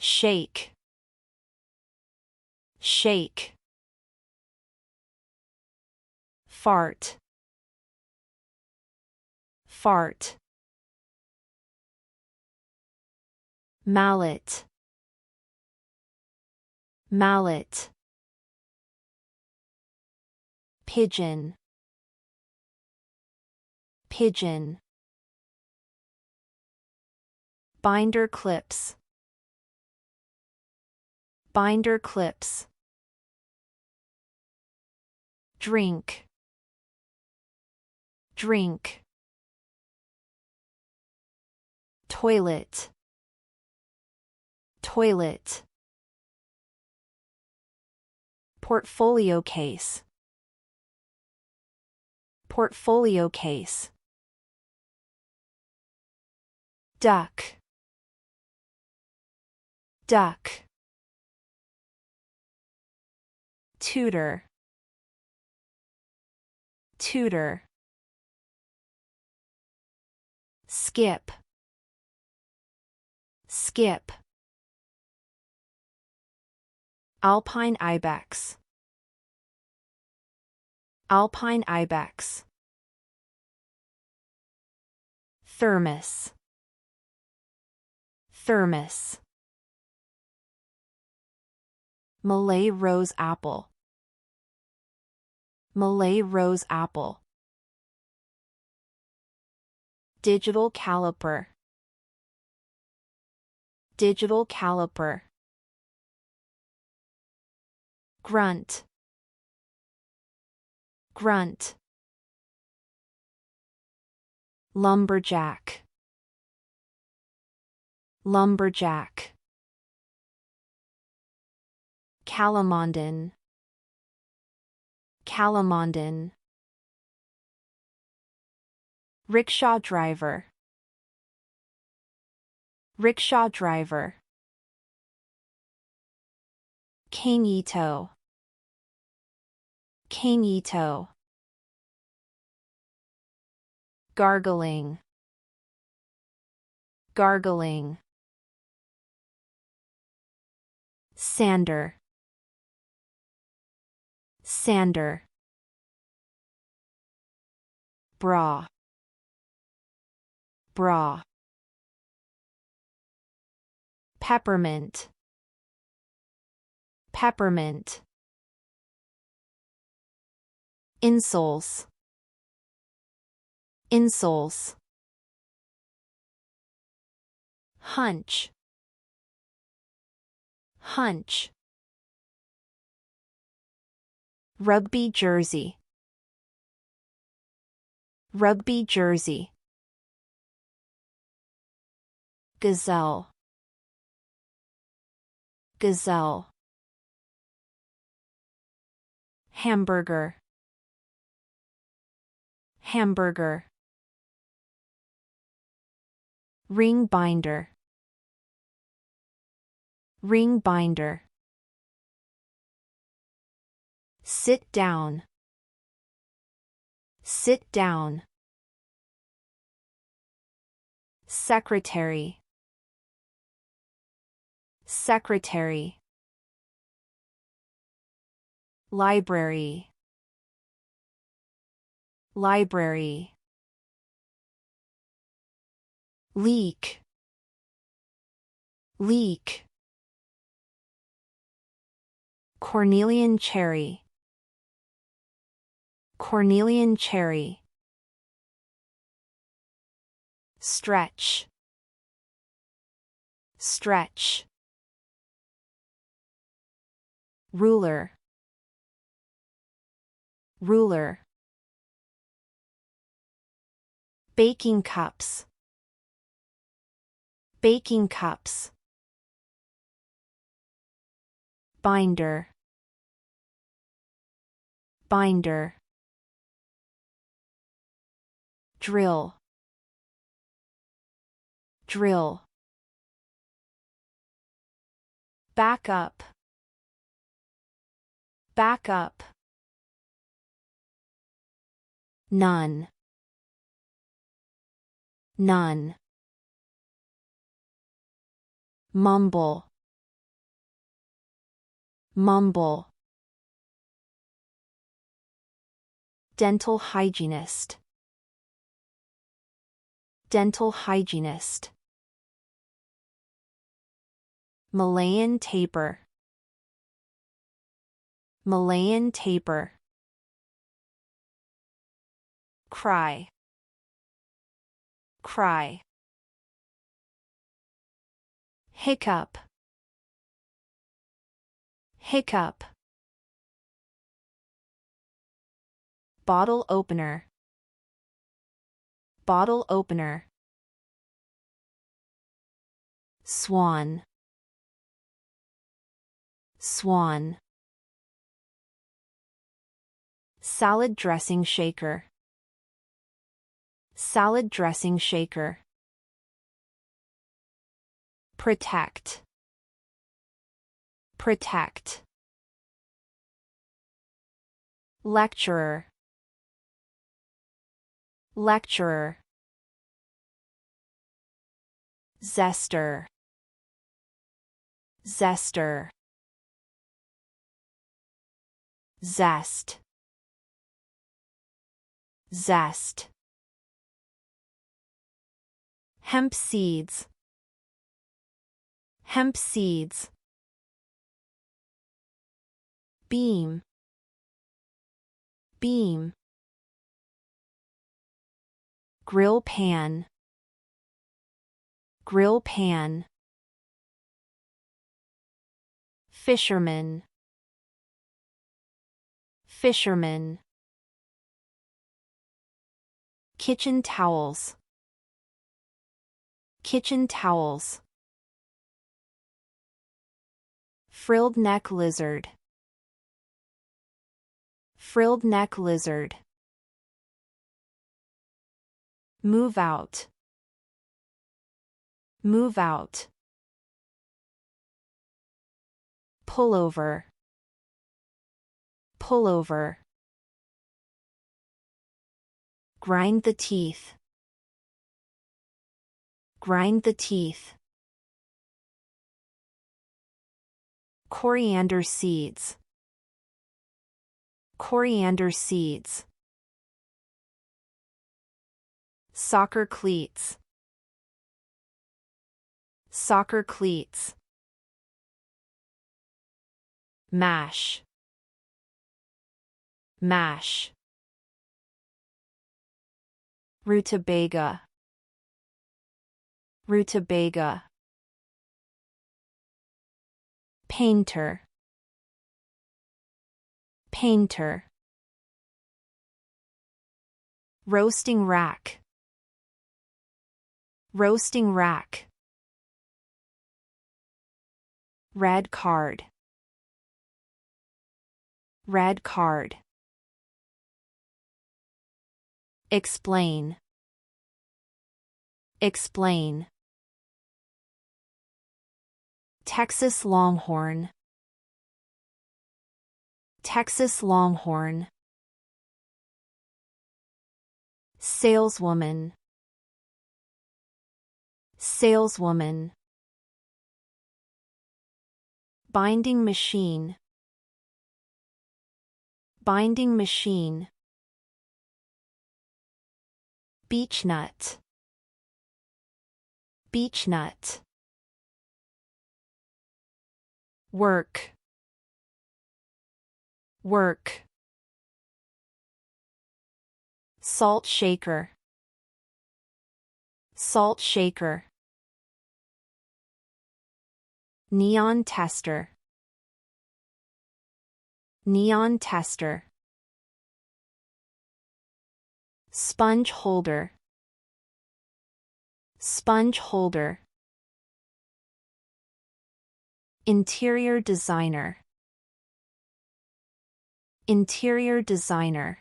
shake, shake. Fart, fart. Mallet, mallet. Pigeon, pigeon. Binder clips, binder clips. Drink, drink. Toilet, toilet. Portfolio case, portfolio case. Duck, duck. Tutor, tutor. Skip, skip. Alpine ibex, alpine ibex. Thermos, thermos. Malay rose apple, Malay rose apple. Digital caliper, digital caliper. Grunt, grunt. Lumberjack, lumberjack. Calamondin, calamondin. Rickshaw driver, rickshaw driver. Cañito, cañito. Gargling, gargling. Sander, sander. Bra, bra. Peppermint, peppermint. Insoles, insoles. Hunch, hunch. Rugby jersey, rugby jersey. Gazelle, gazelle. Hamburger, hamburger. Ring binder, ring binder. Sit down, sit down. Secretary, secretary. Library, library. Leak, leak. Cornelian cherry, cornelian cherry. Stretch, stretch. Ruler, ruler. Baking cups, baking cups. Binder, binder. Drill, drill. Back up, back up. None, none. Mumble, mumble, dental hygienist, dental hygienist, Malayan taper, Malayan taper, cry, cry, hiccup, hiccup, bottle opener, bottle opener, swan, swan, salad dressing shaker, salad dressing shaker, protect, protect, lecturer, lecturer, zester, zester, zest, zest, hemp seeds, hemp seeds, beam, beam, grill pan, grill pan, fisherman, fisherman, kitchen towels, kitchen towels, frilled neck lizard, frilled neck lizard, move out, move out, pullover, pullover, grind the teeth, grind the teeth, coriander seeds, coriander seeds, soccer cleats, soccer cleats, mash, mash, rutabaga, rutabaga, painter, painter, roasting rack, roasting rack, red card, red card, explain, explain, Texas Longhorn, Texas Longhorn, saleswoman, saleswoman, binding machine, binding machine, beech nut, beech nut, work, work, salt shaker, salt shaker, neon tester, neon tester, sponge holder, sponge holder, interior designer, interior designer,